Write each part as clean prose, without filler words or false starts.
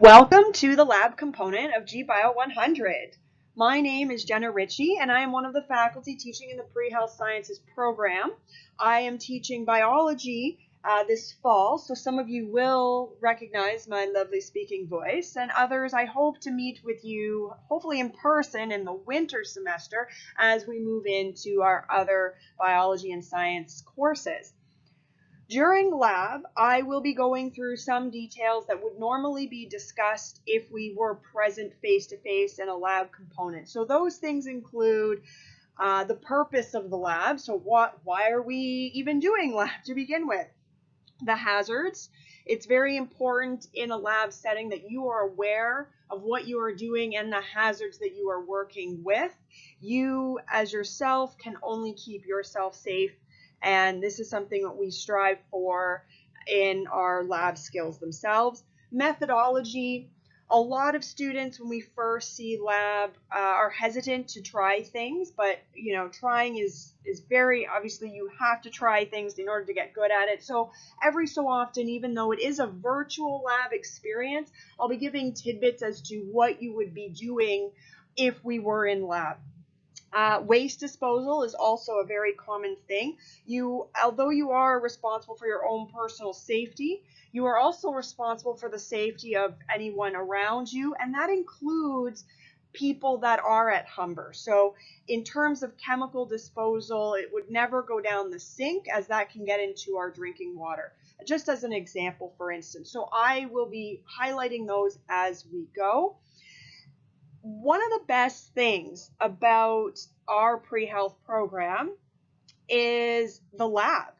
Welcome to the lab component of GBio 100. My name is Jenna Ritchie, and I am one of the faculty teaching in the Pre-Health Sciences program. I am teaching biology this fall, so some of you will recognize my lovely speaking voice, and others I hope to meet with you, hopefully in person in the winter semester as we move into our other biology and science courses. During lab, I will be going through some details that would normally be discussed if we were present face-to-face in a lab component. So those things include the purpose of the lab. So why are we even doing lab to begin with? The hazards. It's very important in a lab setting that you are aware of what you are doing and the hazards that you are working with. You, as yourself, can only keep yourself safe, and this is something that we strive for in our lab skills themselves. Methodology. A lot of students, when we first see lab, are hesitant to try things, but trying is very obviously you have to try things in order to get good at it. So every so often, even though it is a virtual lab experience, I'll be giving tidbits as to what you would be doing if we were in lab. Waste disposal is also a very common thing. Although you are responsible for your own personal safety, you are also responsible for the safety of anyone around you, and that includes people that are at Humber. So in terms of chemical disposal, it would never go down the sink, as that can get into our drinking water. Just as an example, for instance. So I will be highlighting those as we go. One of the best things about our pre-health program is the lab.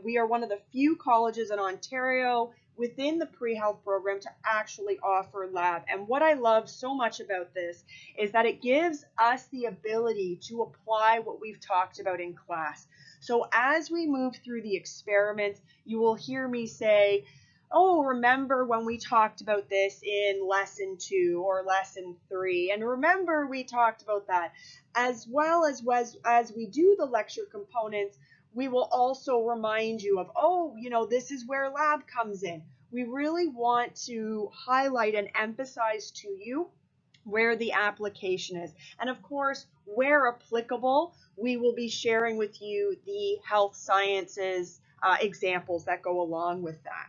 We are one of the few colleges in Ontario within the pre-health program to actually offer lab. And what I love so much about this is that it gives us the ability to apply what we've talked about in class. So as we move through the experiments, you will hear me say, oh, remember when we talked about this in lesson 2 or lesson 3, and remember we talked about that. As well as we do the lecture components, we will also remind you of, this is where lab comes in. We really want to highlight and emphasize to you where the application is. And of course, where applicable, we will be sharing with you the health sciences examples that go along with that.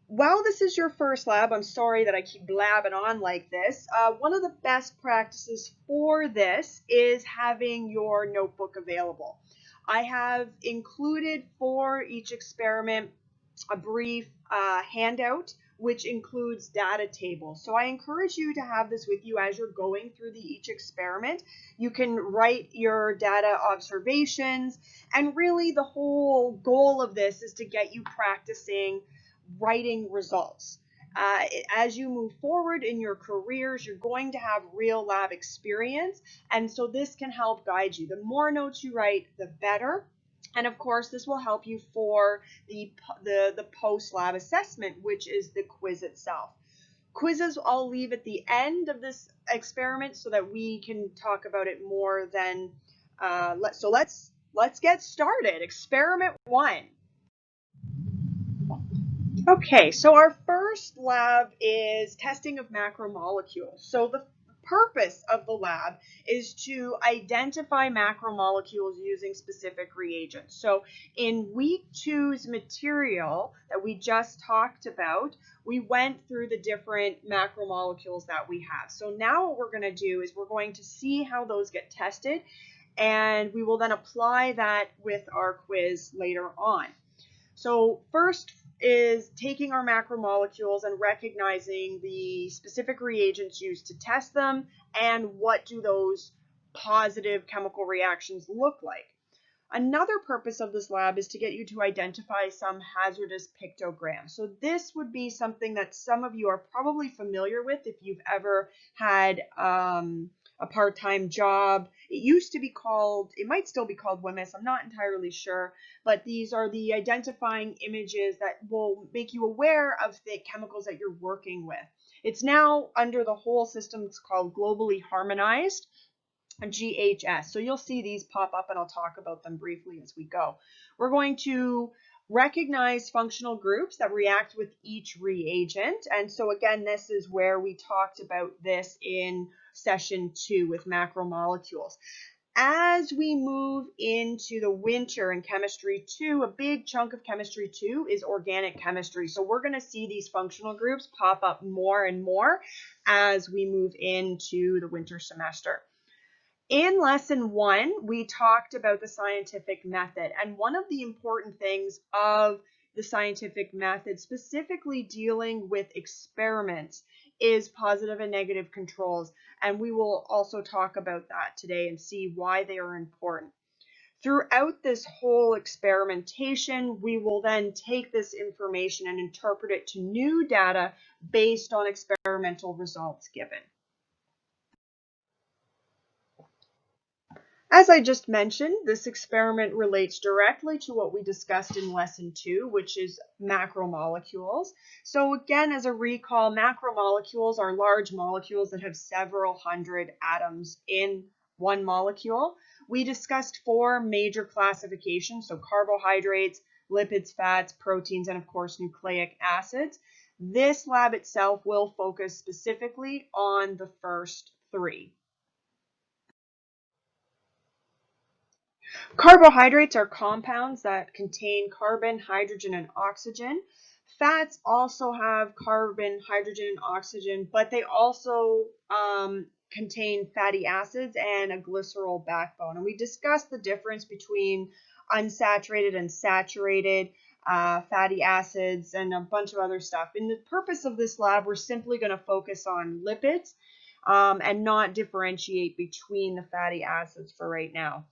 While this is your first lab, I'm sorry that I keep blabbing on like this. One of the best practices for this is having your notebook available. I have included for each experiment a brief handout which includes data tables. So I encourage you to have this with you as you're going through each experiment. You can write your data observations, and really the whole goal of this is to get you practicing writing results. As you move forward in your careers, you're going to have real lab experience, and so this can help guide you. The more notes you write, the better. And of course, this will help you for the post-lab assessment, which is the quiz itself. Quizzes I'll leave at the end of this experiment so that we can talk about it more than, let's get started. Experiment 1. Okay, so our first lab is testing of macromolecules. So the purpose of the lab is to identify macromolecules using specific reagents. So in week 2's material that we just talked about, we went through the different macromolecules that we have. So now what we're going to do is we're going to see how those get tested, and we will then apply that with our quiz later on. So first is taking our macromolecules and recognizing the specific reagents used to test them and what do those positive chemical reactions look like. Another purpose of this lab is to get you to identify some hazardous pictograms. So this would be something that some of you are probably familiar with if you've ever had a part-time job. It used to be called, it might still be called WMIS, I'm not entirely sure, but these are the identifying images that will make you aware of the chemicals that you're working with. It's now under the whole system, it's called globally harmonized, GHS. So you'll see these pop up and I'll talk about them briefly as we go. We're going to Recognize functional groups that react with each reagent. And so again, this is where we talked about this in session 2 with macromolecules. As we move into the winter in chemistry 2, a big chunk of chemistry 2 is organic chemistry. So we're going to see these functional groups pop up more and more as we move into the winter semester. In lesson 1, we talked about the scientific method, and one of the important things of the scientific method, specifically dealing with experiments, is positive and negative controls, and we will also talk about that today and see why they are important. Throughout this whole experimentation, we will then take this information and interpret it to new data based on experimental results given. As I just mentioned, this experiment relates directly to what we discussed in lesson 2, which is macromolecules. So again, as a recall, macromolecules are large molecules that have several hundred atoms in one molecule. We discussed 4 major classifications, so carbohydrates, lipids, fats, proteins, and of course nucleic acids. This lab itself will focus specifically on the first 3. Carbohydrates are compounds that contain carbon, hydrogen, and oxygen. Fats also have carbon, hydrogen, and oxygen, but they also contain fatty acids and a glycerol backbone. And we discussed the difference between unsaturated and saturated fatty acids and a bunch of other stuff. In the purpose of this lab, we're simply going to focus on lipids and not differentiate between the fatty acids for right now.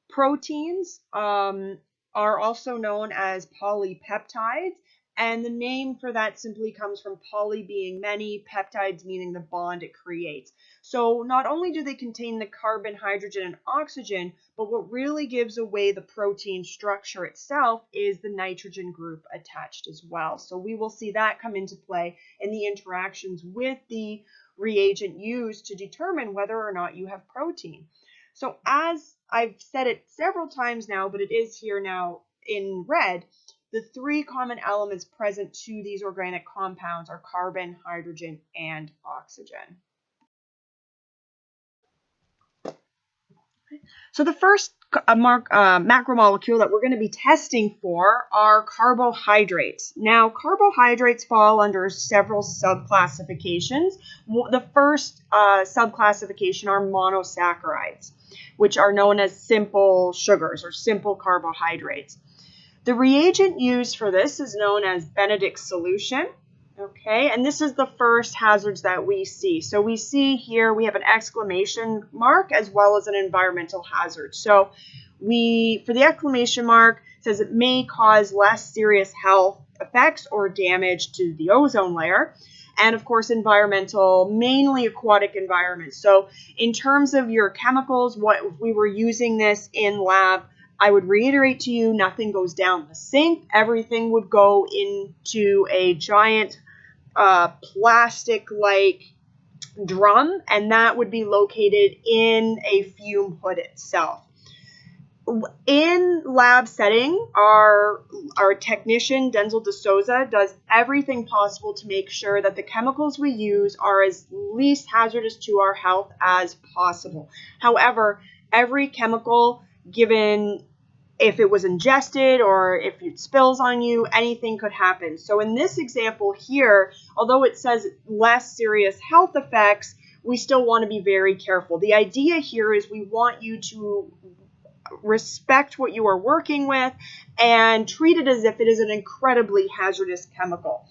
Proteins are also known as polypeptides, and the name for that simply comes from poly being many, peptides meaning the bond it creates. So not only do they contain the carbon, hydrogen, and oxygen, but what really gives away the protein structure itself is the nitrogen group attached as well. So we will see that come into play in the interactions with the reagent used to determine whether or not you have protein. So as I've said it several times now, but it is here now in red, the 3 common elements present to these organic compounds are carbon, hydrogen, and oxygen. So the first macromolecule that we're going to be testing for are carbohydrates. Now, carbohydrates fall under several subclassifications. The first subclassification are monosaccharides, which are known as simple sugars or simple carbohydrates. The reagent used for this is known as Benedict's solution. Okay, and this is the first hazards that we see. So we see here we have an exclamation mark as well as an environmental hazard. So for the exclamation mark, it says it may cause less serious health effects or damage to the ozone layer. And of course, environmental, mainly aquatic environments. So in terms of your chemicals, what if we were using this in lab, I would reiterate to you, nothing goes down the sink. Everything would go into a giant plastic-like drum, and that would be located in a fume hood itself. In lab setting, our technician, Denzel DeSouza, does everything possible to make sure that the chemicals we use are as least hazardous to our health as possible. However, every chemical, given if it was ingested or if it spills on you, anything could happen. So in this example here, although it says less serious health effects, we still want to be very careful. The idea here is we want you to respect what you are working with and treat it as if it is an incredibly hazardous chemical.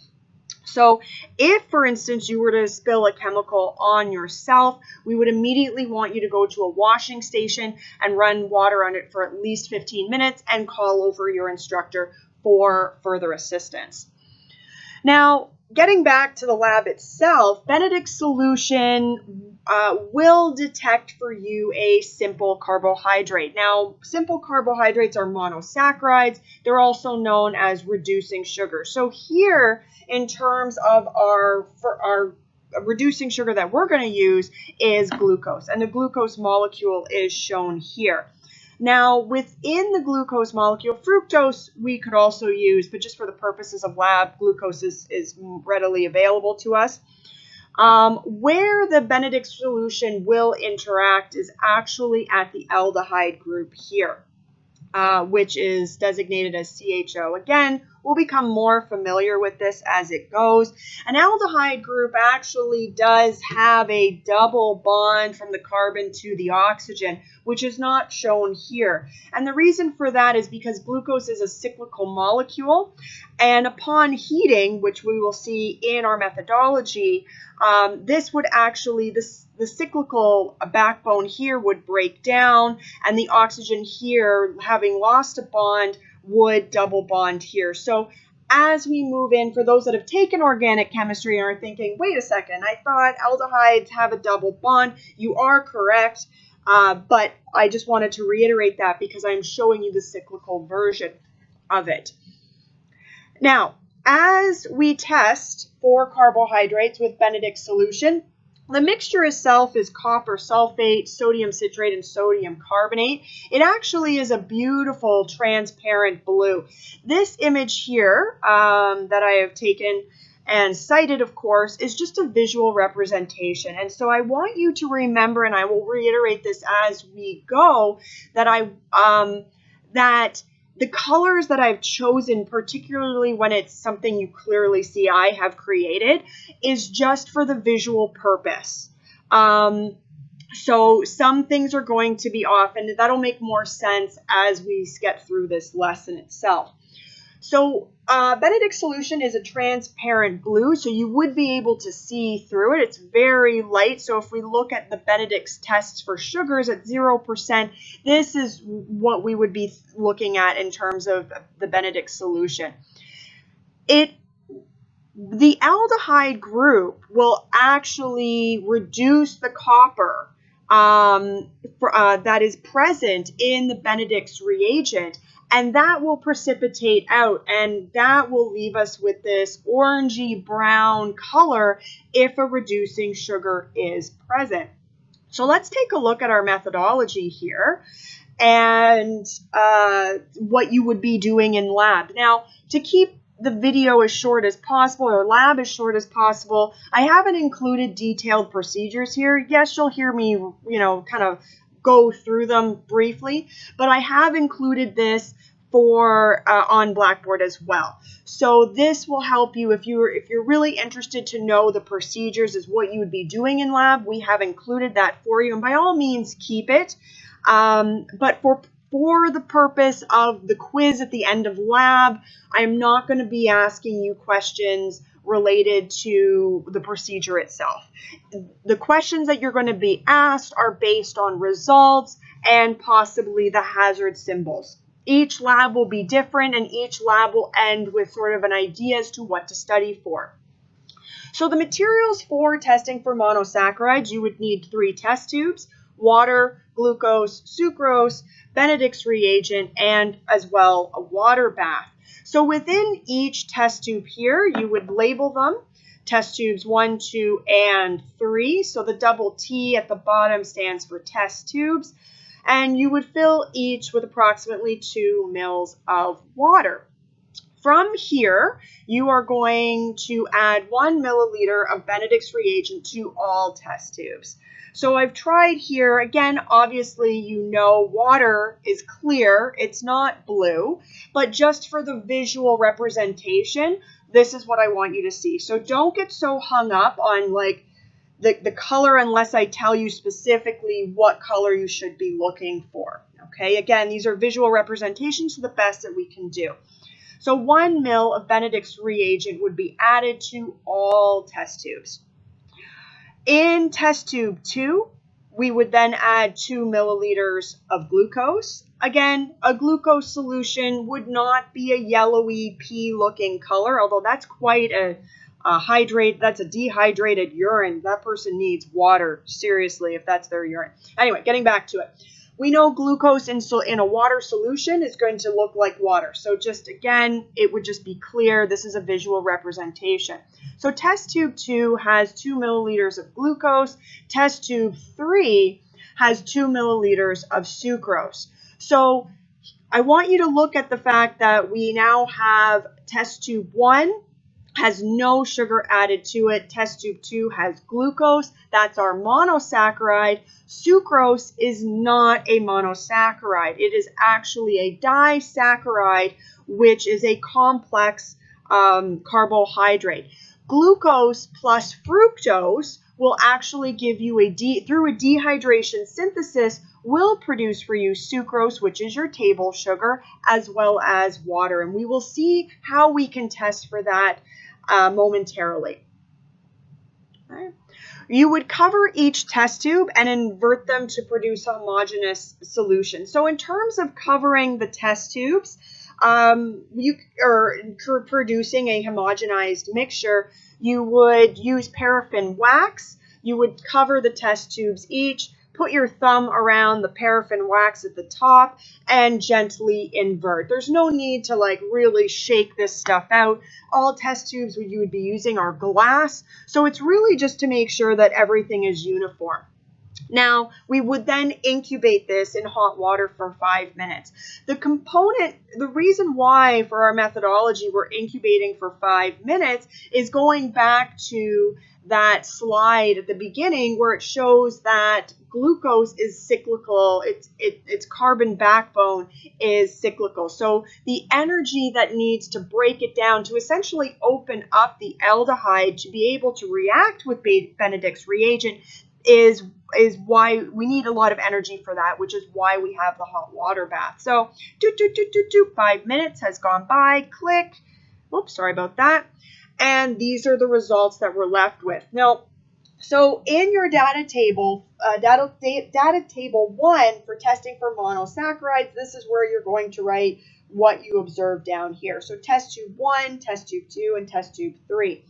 So if, for instance, you were to spill a chemical on yourself, we would immediately want you to go to a washing station and run water on it for at least 15 minutes and call over your instructor for further assistance. Now, getting back to the lab itself, Benedict's solution will detect for you a simple carbohydrate. Now, simple carbohydrates are monosaccharides. They're also known as reducing sugar. So here, in terms of our reducing sugar that we're going to use is glucose, and the glucose molecule is shown here. Now, within the glucose molecule, fructose we could also use, but just for the purposes of lab, glucose is readily available to us. Where the Benedict solution will interact is actually at the aldehyde group here, which is designated as CHO. Again, we'll become more familiar with this as it goes. An aldehyde group actually does have a double bond from the carbon to the oxygen, which is not shown here. And the reason for that is because glucose is a cyclical molecule, and upon heating, which we will see in our methodology, this would actually, the cyclical backbone here would break down, and the oxygen here, having lost a bond, would double bond here. So as we move in, for those that have taken organic chemistry and are thinking, wait a second, I thought aldehydes have a double bond. You are correct, but I just wanted to reiterate that because I'm showing you the cyclical version of it. Now, as we test for carbohydrates with Benedict solution, the mixture itself is copper sulfate, sodium citrate, and sodium carbonate. It actually is a beautiful transparent blue. This image here that I have taken and cited, of course, is just a visual representation. And so I want you to remember, and I will reiterate this as we go, that that the colors that I've chosen, particularly when it's something you clearly see I have created, is just for the visual purpose. So some things are going to be off, and that'll make more sense as we get through this lesson itself. So Benedict solution is a transparent blue, so you would be able to see through it. It's very light, so if we look at the Benedict's tests for sugars at 0%, this is what we would be looking at in terms of the Benedict solution. The aldehyde group will actually reduce the copper that is present in the Benedict's reagent, and that will precipitate out, and that will leave us with this orangey brown color if a reducing sugar is present. So let's take a look at our methodology here and what you would be doing in lab. Now, to keep the video as short as possible, or lab as short as possible, I haven't included detailed procedures here. Yes, you'll hear me, kind of go through them briefly, but I have included this for on Blackboard as well. So this will help you if you're really interested to know the procedures as what you would be doing in lab. We have included that for you, and by all means keep it. But for the purpose of the quiz at the end of lab, I'm not going to be asking you questions related to the procedure itself. The questions that you're going to be asked are based on results and possibly the hazard symbols. Each lab will be different, and each lab will end with sort of an idea as to what to study for. So the materials for testing for monosaccharides, you would need 3 test tubes: water, glucose, sucrose, Benedict's reagent, and as well a water bath. So within each test tube here, you would label them, test tubes 1, 2, and 3. So the double T at the bottom stands for test tubes. And you would fill each with approximately 2 mils of water. From here, you are going to add 1 milliliter of Benedict's reagent to all test tubes. So I've tried here, again, obviously water is clear, it's not blue, but just for the visual representation, this is what I want you to see. So don't get so hung up on the color unless I tell you specifically what color you should be looking for. Okay, again, these are visual representations to the best that we can do. So 1 ml of Benedict's reagent would be added to all test tubes. In test tube 2, we would then add 2 milliliters of glucose. Again, a glucose solution would not be a yellowy pea looking color, although that's quite that's a dehydrated urine. That person needs water, seriously, if that's their urine. Anyway, getting back to it. We know glucose in a water solution is going to look like water. So just again, it would just be clear this is a visual representation. So test tube 2 has 2 milliliters of glucose. Test tube 3 has 2 milliliters of sucrose. So I want you to look at the fact that we now have test tube 1 has no sugar added to it. Test tube 2 has glucose. That's our monosaccharide. Sucrose is not a monosaccharide. It is actually a disaccharide, which is a complex carbohydrate. Glucose plus fructose will actually give you through a dehydration synthesis, will produce for you sucrose, which is your table sugar, as well as water. And we will see how we can test for that momentarily. Right. You would cover each test tube and invert them to produce a homogeneous solution. So in terms of covering the test tubes, you are producing a homogenized mixture, you would use paraffin wax. You would cover the test tubes each, put your thumb around the paraffin wax at the top, and gently invert. There's no need to really shake this stuff out. All test tubes you would be using are glass, so it's really just to make sure that everything is uniform. Now, we would then incubate this in hot water for 5 minutes. The reason why for our methodology we're incubating for 5 minutes is going back to that slide at the beginning where it shows that glucose is cyclical. Its carbon backbone is cyclical. So the energy that needs to break it down to essentially open up the aldehyde to be able to react with Benedict's reagent is why we need a lot of energy for that, which is why we have the hot water bath. So 5 minutes has gone by, click. Oops, sorry about that. And these are the results that we're left with. Now, so in your data table 1 for testing for monosaccharides, this is where you're going to write what you observed down here. So test tube 1, test tube 2, and test tube 3.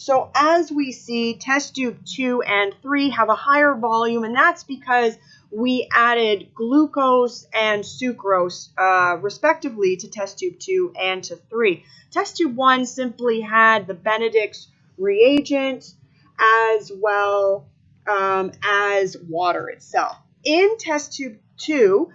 So as we see, test tube 2 and 3 have a higher volume, and that's because we added glucose and sucrose respectively to test tube 2 and to 3. Test tube 1 simply had the Benedict's reagent as well as water itself. In test tube 2,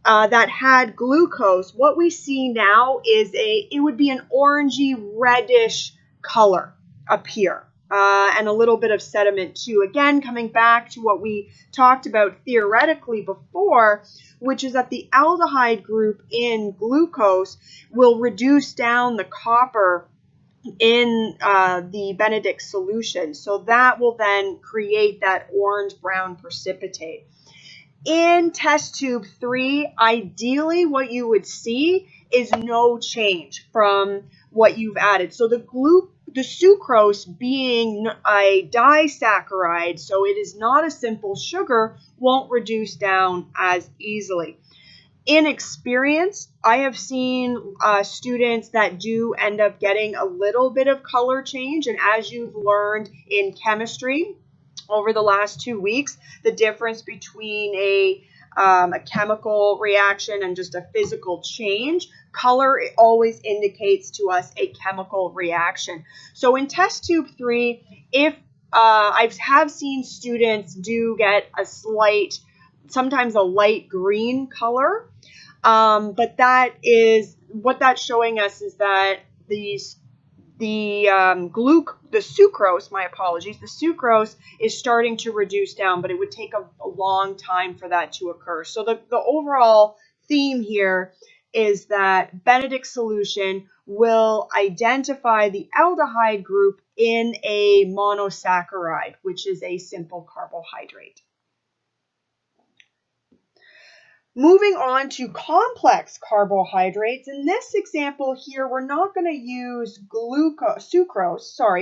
that had glucose, what we see now is it would be an orangey reddish color up here, and a little bit of sediment too. Again, coming back to what we talked about theoretically before, which is that the aldehyde group in glucose will reduce down the copper in the Benedict solution. So that will then create that orange-brown precipitate. In test tube 3, ideally what you would see is no change from what you've added. So the sucrose being a disaccharide, so it is not a simple sugar, won't reduce down as easily. In experience, I have seen students that do end up getting a little bit of color change, and as you've learned in chemistry over the last 2 weeks, the difference between a chemical reaction and just a physical change, color always indicates to us a chemical reaction. So in test tube 3, if I have seen students do get a slight, sometimes a light green color, but that is what that's showing us is that the sucrose, the sucrose is starting to reduce down, but it would take a long time for that to occur. So the overall theme here is that Benedict solution will identify the aldehyde group in a monosaccharide, which is a simple carbohydrate. Moving on to complex carbohydrates, in this example here, we're not going to use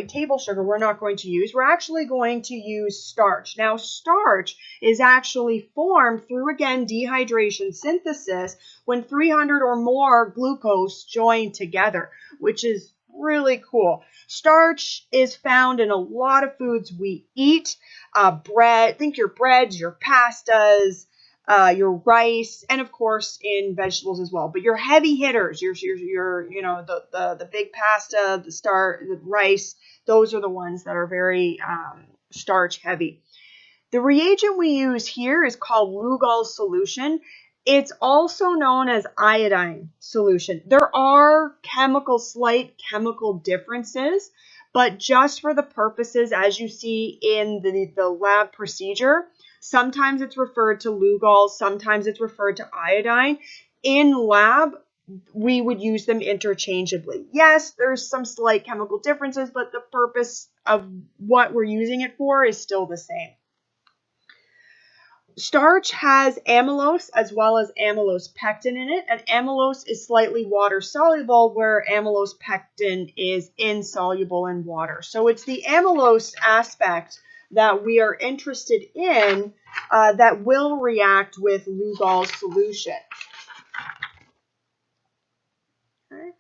table sugar we're not going to use. We're actually going to use starch. Now, starch is actually formed through, again, dehydration synthesis when 300 or more glucose join together, which is really cool. Starch is found in a lot of foods we eat. Bread, think your breads, your pastas, your rice, and of course in vegetables as well. But your heavy hitters, your the big pasta, the rice, those are the ones that are very starch heavy. The reagent we use here is called Lugol's solution. It's also known as iodine solution. There are slight chemical differences, but just for the purposes, as you see in the lab procedure, sometimes it's referred to Lugol, sometimes it's referred to iodine. In lab, we would use them interchangeably. Yes, there's some slight chemical differences, but the purpose of what we're using it for is still the same. Starch has amylose as well as amylose pectin in it, and amylose is slightly water soluble, where amylose pectin is insoluble in water. So it's the amylose aspect that we are interested in that will react with Lugol solution. Okay.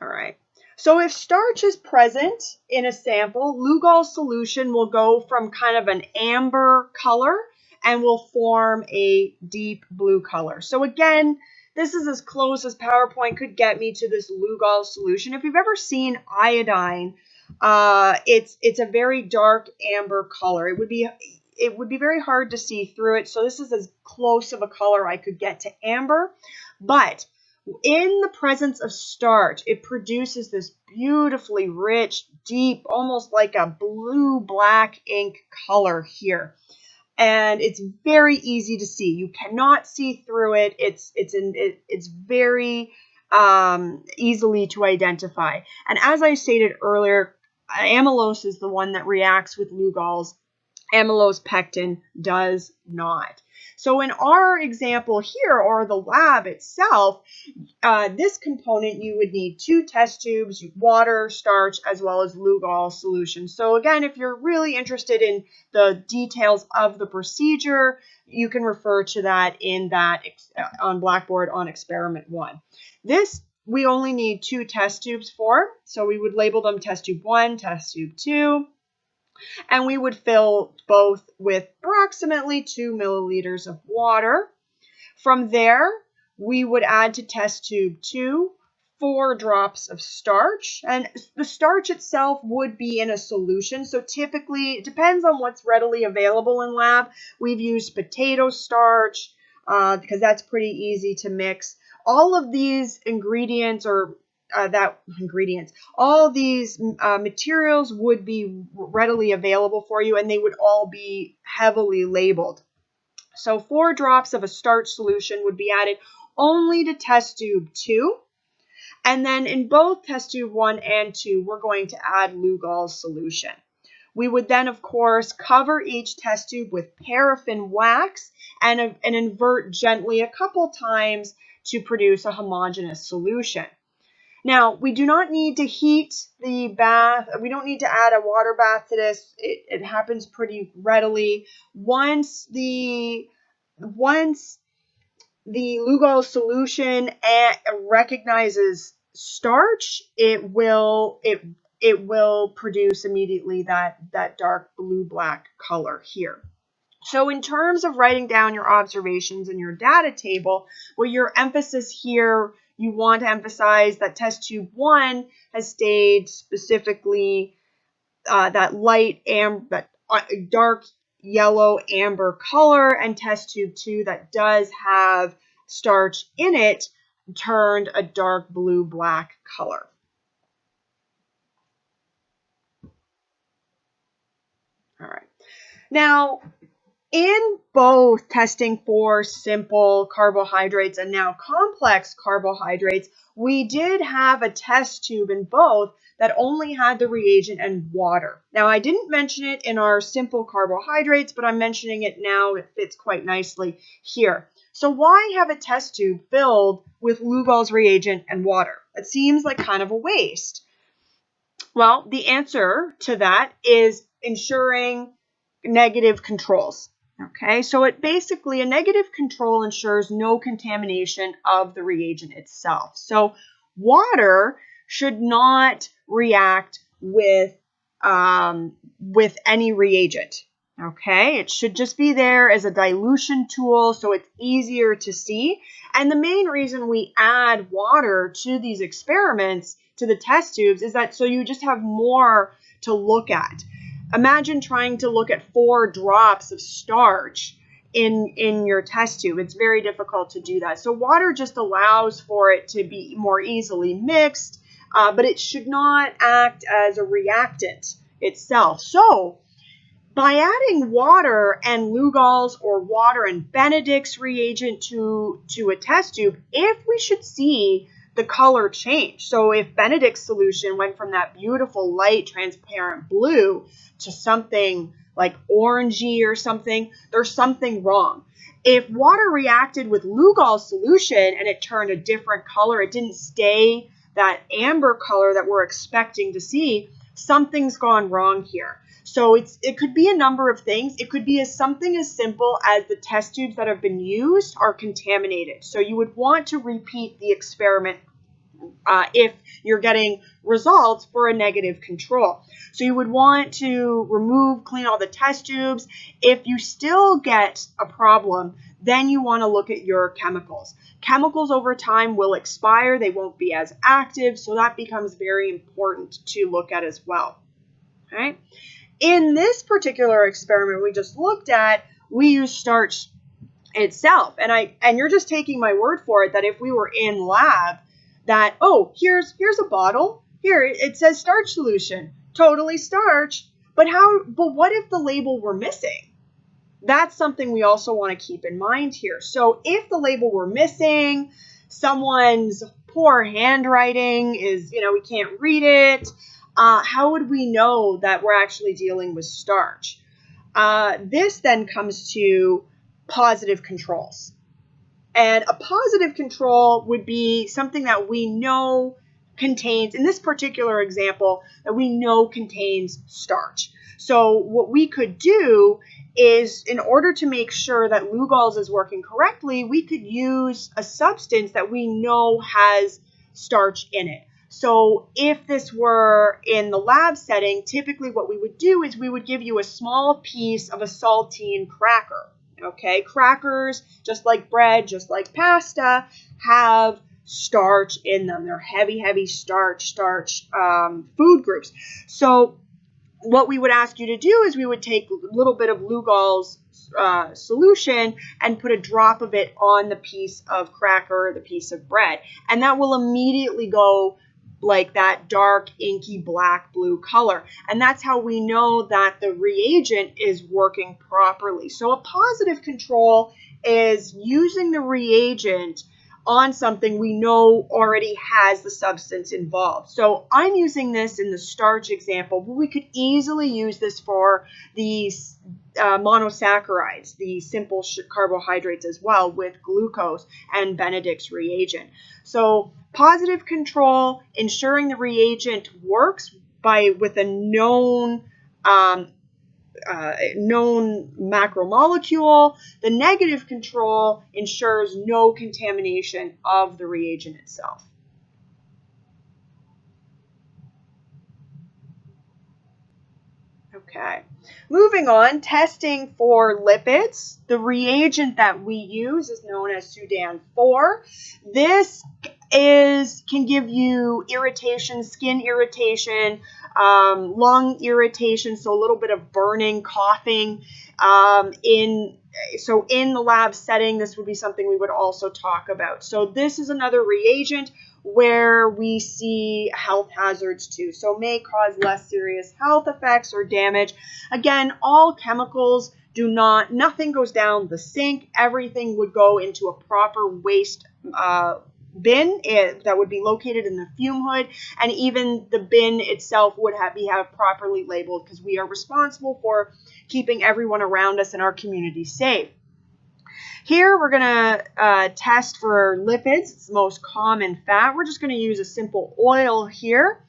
All right. So if starch is present in a sample, Lugol solution will go from kind of an amber color and will form a deep blue color. So again, this is as close as PowerPoint could get me to this Lugol solution. If you've ever seen iodine, it's a very dark amber color. It would be very hard to see through it. So this is as close of a color I could get to amber, but in the presence of starch, it produces this beautifully rich, deep, almost like a blue-black ink color here. And it's very easy to see. You cannot see through it. It's very easily to identify. And as I stated earlier, amylose is the one that reacts with Lugols. Amylose pectin does not. So in our example here, or the lab itself, this component, you would need 2 test tubes, water, starch, as well as Lugol solution. So again, if you're really interested in the details of the procedure, you can refer to that on Blackboard on experiment 1. This we only need 2 test tubes for, so we would label them test tube 1, test tube 2. And we would fill both with approximately 2 milliliters of water. From there, we would add to test tube 2 4 drops of starch, and the starch itself would be in a solution. So typically, it depends on what's readily available in lab. We've used potato starch because that's pretty easy to mix. All of these ingredients all of these materials would be readily available for you, and they would all be heavily labeled. So 4 drops of a starch solution would be added only to test tube 2. And then in both test tube 1 and 2, we're going to add Lugol solution. We would then, of course, cover each test tube with paraffin wax and invert gently a couple times to produce a homogeneous solution. Now, we do not need to heat the bath. We don't need to add a water bath to this. It happens pretty readily. Once the Lugol solution recognizes starch, it will produce immediately that dark blue-black color here. So in terms of writing down your observations in your data table, well, your emphasis here, you want to emphasize that test tube 1 has stayed specifically that dark yellow amber color, and test tube 2 that does have starch in it turned a dark blue-black color. All right. Now, in both testing for simple carbohydrates and now complex carbohydrates, we did have a test tube in both that only had the reagent and water. Now, I didn't mention it in our simple carbohydrates, but I'm mentioning it now. It fits quite nicely here. So why have a test tube filled with Lugol's reagent and water? It seems like kind of a waste. Well, the answer to that is ensuring negative controls. Okay, so a negative control ensures no contamination of the reagent itself. So water should not react with any reagent. Okay, it should just be there as a dilution tool so it's easier to see. And the main reason we add water to these experiments, to the test tubes, is that so you just have more to look at. Imagine trying to look at 4 drops of starch in your test tube. It's very difficult to do that. So water just allows for it to be more easily mixed, but it should not act as a reactant itself. So by adding water and Lugol's or water and Benedict's reagent to a test tube, if we should see the color change. So if Benedict's solution went from that beautiful light transparent blue to something like orangey or something, there's something wrong. If water reacted with Lugol's solution and it turned a different color, it didn't stay that amber color that we're expecting to see, something's gone wrong here. So it could be a number of things. It could be something as simple as the test tubes that have been used are contaminated. So you would want to repeat the experiment if you're getting results for a negative control. So you would want to clean all the test tubes. If you still get a problem, then you want to look at your chemicals. Chemicals over time will expire. They won't be as active. So that becomes very important to look at as well. All right. In this particular experiment we just looked at, we use starch itself. And you're just taking my word for it that if we were in lab, that, oh, here's a bottle. Here, it says starch solution. Totally starch. But what if the label were missing? That's something we also want to keep in mind here. So if the label were missing, someone's poor handwriting is, we can't read it, how would we know that we're actually dealing with starch? This then comes to positive controls. And a positive control would be something that we know contains, in this particular example, that we know contains starch. So what we could do is, in order to make sure that Lugol's is working correctly, we could use a substance that we know has starch in it. So if this were in the lab setting, typically what we would do is we would give you a small piece of a saltine cracker. Okay, crackers, just like bread, just like pasta, have starch in them. They're heavy starch food groups. So what we would ask you to do is we would take a little bit of Lugol's solution and put a drop of it on the piece of cracker or the piece of bread. And that will immediately go like that dark, inky, black, blue color. And that's how we know that the reagent is working properly. So a positive control is using the reagent on something we know already has the substance involved. So I'm using this in the starch example, but we could easily use this for these monosaccharides, the simple carbohydrates as well, with glucose and Benedict's reagent. So positive control, ensuring the reagent works with a known macromolecule. The negative control ensures no contamination of the reagent itself. Okay, moving on, testing for lipids. The reagent that we use is known as Sudan-4. This can give you irritation, skin irritation, lung irritation, so a little bit of burning, coughing. In the lab setting, this would be something we would also talk about. So this is another reagent where we see health hazards too. So may cause less serious health effects or damage. Again, all chemicals nothing goes down the sink. Everything would go into a proper waste bin that would be located in the fume hood, and even the bin itself would have properly labeled, because we are responsible for keeping everyone around us and our community safe. Here we're going to test for lipids. It's the most common fat. We're just going to use a simple oil here.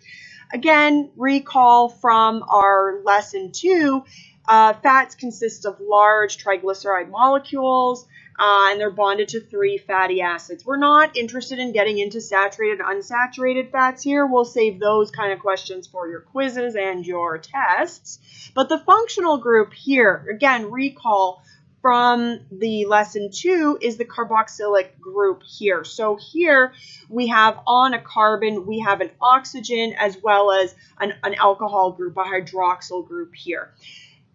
Again, recall from our lesson 2, fats consist of large triglyceride molecules, and they're bonded to 3 fatty acids. We're not interested in getting into saturated, unsaturated fats here. We'll save those kind of questions for your quizzes and your tests. But the functional group here, again, recall from the lesson 2, is the carboxylic group here. So here we have on a carbon, we have an oxygen as well as an alcohol group, a hydroxyl group here.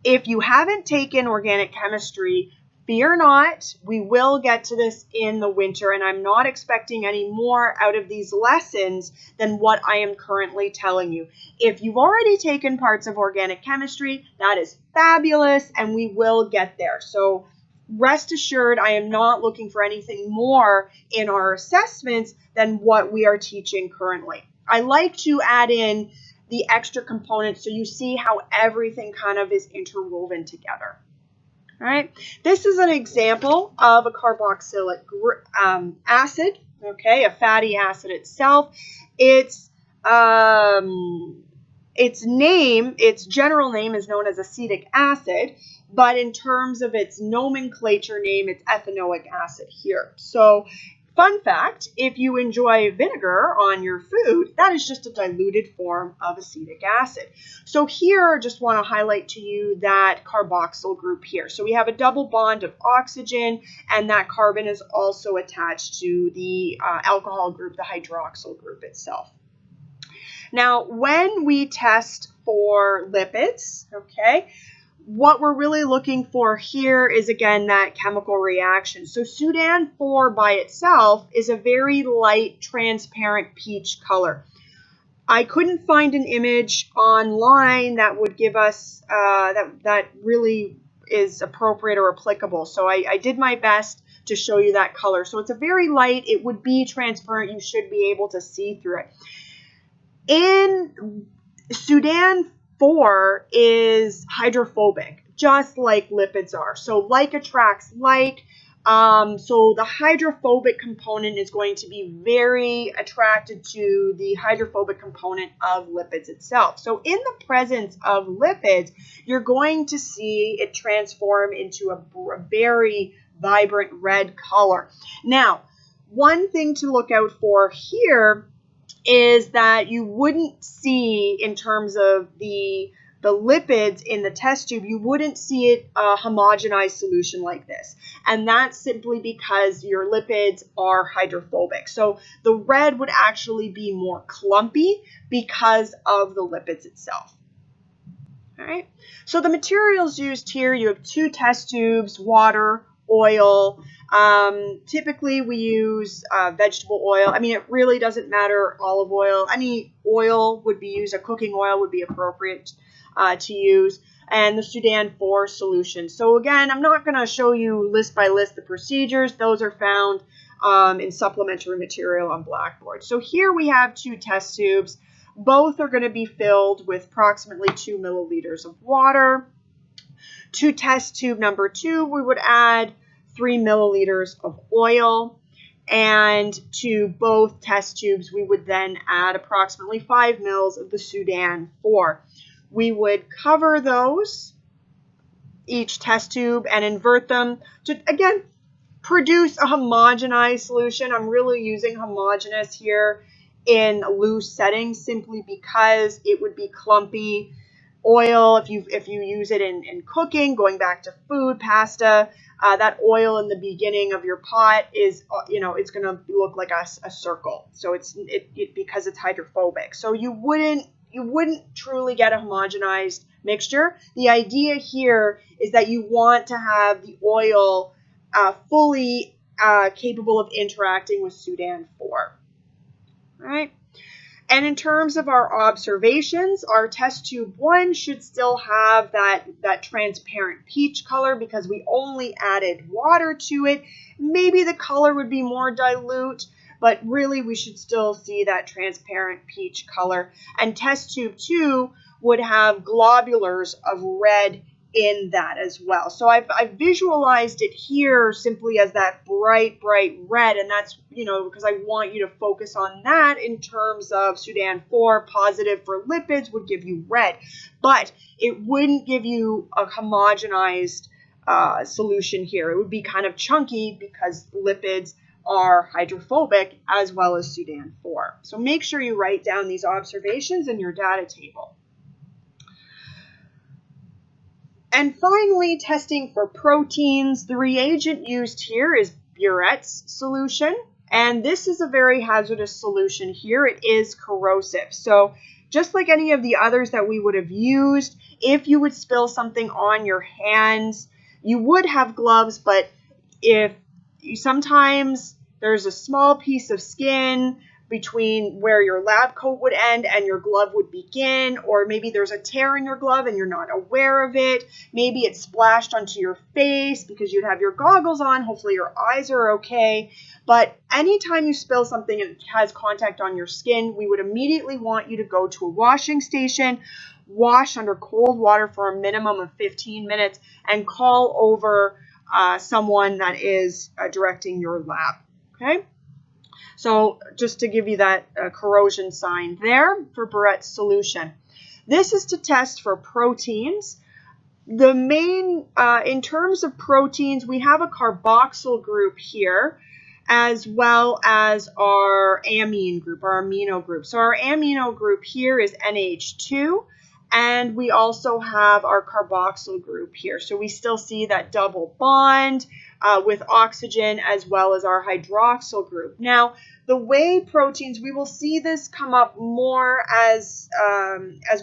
If you haven't taken organic chemistry Fear not, we will get to this in the winter, and I'm not expecting any more out of these lessons than what I am currently telling you. If you've already taken parts of organic chemistry, that is fabulous, and we will get there. So rest assured, I am not looking for anything more in our assessments than what we are teaching currently. I like to add in the extra components so you see how everything kind of is interwoven together. All right, this is an example of a carboxylic acid, okay, a fatty acid itself. Its general name is known as acetic acid, but in terms of its nomenclature name, it's ethanoic acid here. So, fun fact, if you enjoy vinegar on your food, that is just a diluted form of acetic acid. So here, I just want to highlight to you that carboxyl group here. So we have a double bond of oxygen, and that carbon is also attached to the alcohol group, the hydroxyl group itself. Now, when we test for lipids, okay, what we're really looking for here is, again, that chemical reaction. So Sudan 4 by itself is a very light, transparent peach color. I couldn't find an image online that would give us that really is appropriate or applicable. So I did my best to show you that color. So it's a very light, it would be transparent. You should be able to see through it. In Sudan 4 is hydrophobic, just like lipids are. So like attracts like. So the hydrophobic component is going to be very attracted to the hydrophobic component of lipids itself. So in the presence of lipids, you're going to see it transform into a very vibrant red color. Now, one thing to look out for here is that you wouldn't see, in terms of the lipids in the test tube, you wouldn't see it a homogenized solution like this. And that's simply because your lipids are hydrophobic. So the red would actually be more clumpy because of the lipids itself. All right. So the materials used here, you have 2 test tubes, water, oil. Typically we use vegetable oil. I mean, it really doesn't matter, olive oil. Any oil would be used, a cooking oil would be appropriate to use, and the Sudan 4 solution. So again, I'm not going to show you list by list the procedures. Those are found in supplementary material on Blackboard. So here we have 2 test tubes. Both are going to be filled with approximately 2 milliliters of water. To test tube number 2, we would add 3 milliliters of oil. And to both test tubes, we would then add approximately 5 mils of the Sudan 4. We would cover those, each test tube, and invert them to, again, produce a homogenized solution. I'm really using homogeneous here in loose settings simply because it would be clumpy. Oil, if you use it in cooking, going back to food, pasta, that oil in the beginning of your pot is, it's going to look like a circle. So it's because it's hydrophobic. So you wouldn't truly get a homogenized mixture. The idea here is that you want to have the oil fully capable of interacting with Sudan 4. All right. And in terms of our observations, our test tube 1 should still have that transparent peach color because we only added water to it. Maybe the color would be more dilute, but really we should still see that transparent peach color. And test tube 2 would have globulars of red in that as well. So I've visualized it here simply as that bright red, and that's, because I want you to focus on that in terms of Sudan 4. Positive for lipids would give you red, but it wouldn't give you a homogenized solution here. It would be kind of chunky because lipids are hydrophobic as well as Sudan 4. So make sure you write down these observations in your data table. And finally, testing for proteins. The reagent used here is Burette's solution, and this is a very hazardous solution here. It is corrosive. So just like any of the others that we would have used, if you would spill something on your hands, You would have gloves, but if sometimes there's a small piece of skin between where your lab coat would end and your glove would begin, or maybe there's a tear in your glove and you're not aware of it. Maybe it splashed onto your face because you'd have your goggles on. Hopefully your eyes are okay. But anytime you spill something and it has contact on your skin, we would immediately want you to go to a washing station, wash under cold water for a minimum of 15 minutes, and call over someone that is directing your lab. Okay? So just to give you that corrosion sign there for Barrett's solution. This is to test for proteins. The main, in terms of proteins, we have a carboxyl group here, as well as our amine group, our amino group. So our amino group here is NH2, and we also have our carboxyl group here. So we still see that double bond with oxygen, as well as our hydroxyl group. Now, the way proteins, we will see this come up more as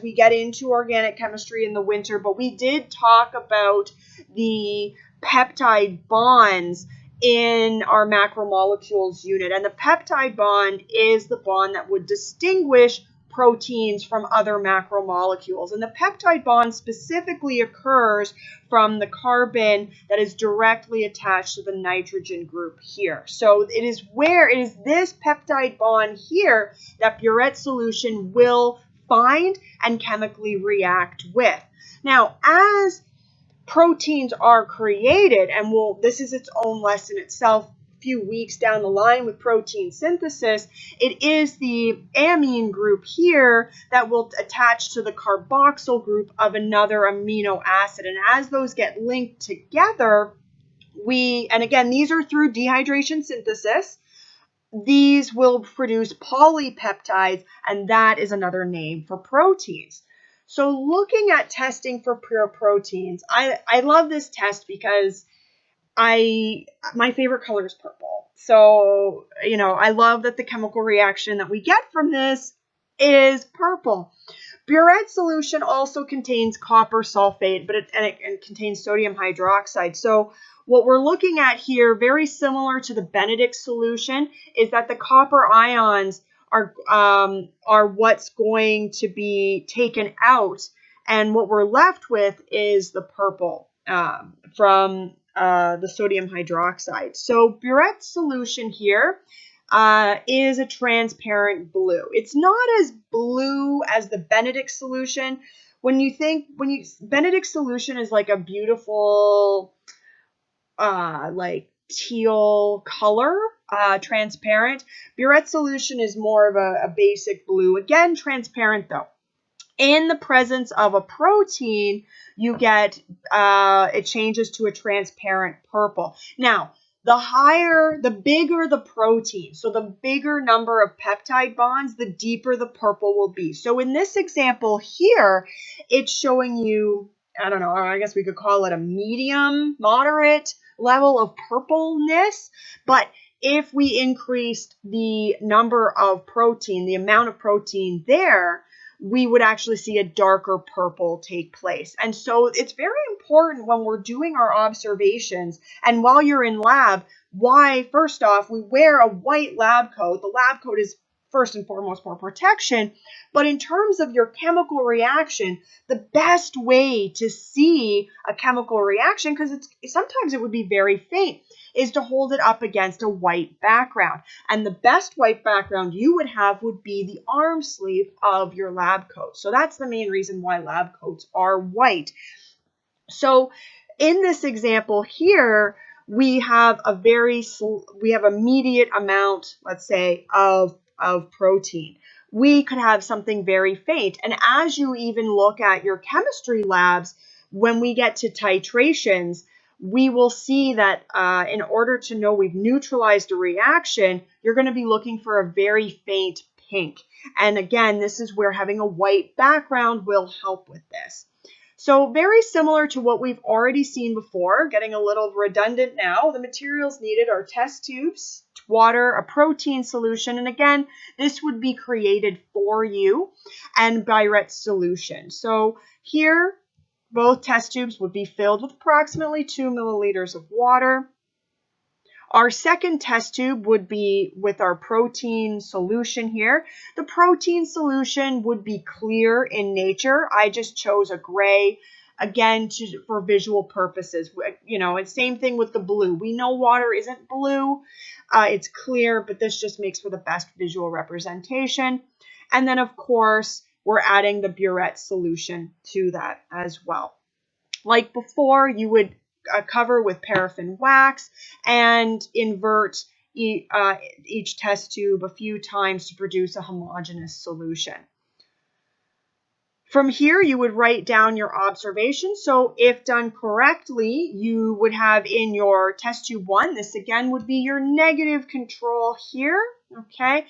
we get into organic chemistry in the winter, but we did talk about the peptide bonds in our macromolecules unit. And the peptide bond is the bond that would distinguish proteins from other macromolecules. And the peptide bond specifically occurs from the carbon that is directly attached to the nitrogen group here. So it is this peptide bond here that Barrett's solution will find and chemically react with. Now, as proteins are created, and this is its own lesson itself, few weeks down the line with protein synthesis, it is the amine group here that will attach to the carboxyl group of another amino acid. And as those get linked together, and again, these are through dehydration synthesis, these will produce polypeptides, and that is another name for proteins. So looking at testing for pure proteins, I love this test because my favorite color is purple. So, I love that the chemical reaction that we get from this is purple. Barrett's solution also contains copper sulfate, but it contains sodium hydroxide. So what we're looking at here, very similar to the Benedict solution, is that the copper ions are what's going to be taken out, and what we're left with is the purple from the sodium hydroxide. So Barrett's solution here is a transparent blue. It's not as blue as the Benedict solution. Benedict solution is like a beautiful like teal color, transparent. Barrett's solution is more of a basic blue. Again, transparent though. In the presence of a protein, you get, it changes to a transparent purple. Now, the bigger the protein, so the bigger number of peptide bonds, the deeper the purple will be. So in this example here, it's showing you, I don't know, I guess we could call it a medium, moderate level of purpleness, but if we increased the number of protein, the amount of protein there, we would actually see a darker purple take place. And so it's very important when we're doing our observations and while you're in lab, first off, we wear a white lab coat. The lab coat is first and foremost for protection, but in terms of your chemical reaction, the best way to see a chemical reaction, because sometimes it would be very faint, is to hold it up against a white background. And the best white background you would have would be the arm sleeve of your lab coat. So that's the main reason why lab coats are white. So in this example here, we have a immediate amount, let's say, of protein. We could have something very faint. And as you even look at your chemistry labs, when we get to titrations, we will see that in order to know we've neutralized a reaction, you're going to be looking for a very faint pink. And again, this is where having a white background will help with this. So very similar to what we've already seen before, getting a little redundant now. The materials needed are test tubes, water, a protein solution, and again, this would be created for you, and Barrett's solution. So here Both test tubes would be filled with approximately 2 milliliters of water. Our second test tube would be with our protein solution here. The protein solution would be clear in nature. I just chose a gray, again, for visual purposes. You know, and same thing with the blue. We know water isn't blue. It's clear, but this just makes for the best visual representation. And then, of course, we're adding the burette solution to that as well. Like before, you would cover with paraffin wax and invert each test tube a few times to produce a homogeneous solution. From here, you would write down your observations. So if done correctly, you would have in your test tube 1, this again would be your negative control here, okay?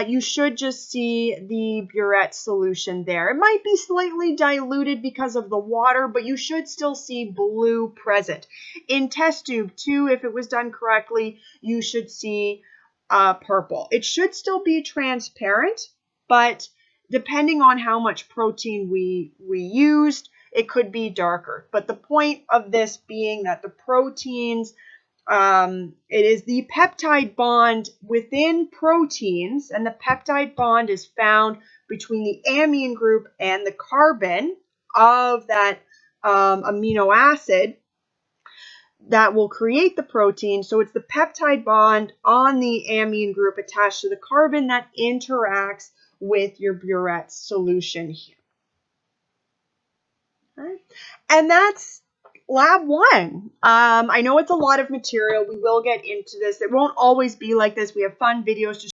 You should just see the burette solution there. It might be slightly diluted because of the water, but you should still see blue present. In test tube 2, if it was done correctly, you should see purple. It should still be transparent, but depending on how much protein we used, it could be darker. But the point of this being that the proteins, it is the peptide bond within proteins, and the peptide bond is found between the amine group and the carbon of that amino acid that will create the protein. So it's the peptide bond on the amine group attached to the carbon that interacts with your burette solution here. Okay. And that's lab 1. I know it's a lot of material. We will get into this. It won't always be like this. We have fun videos to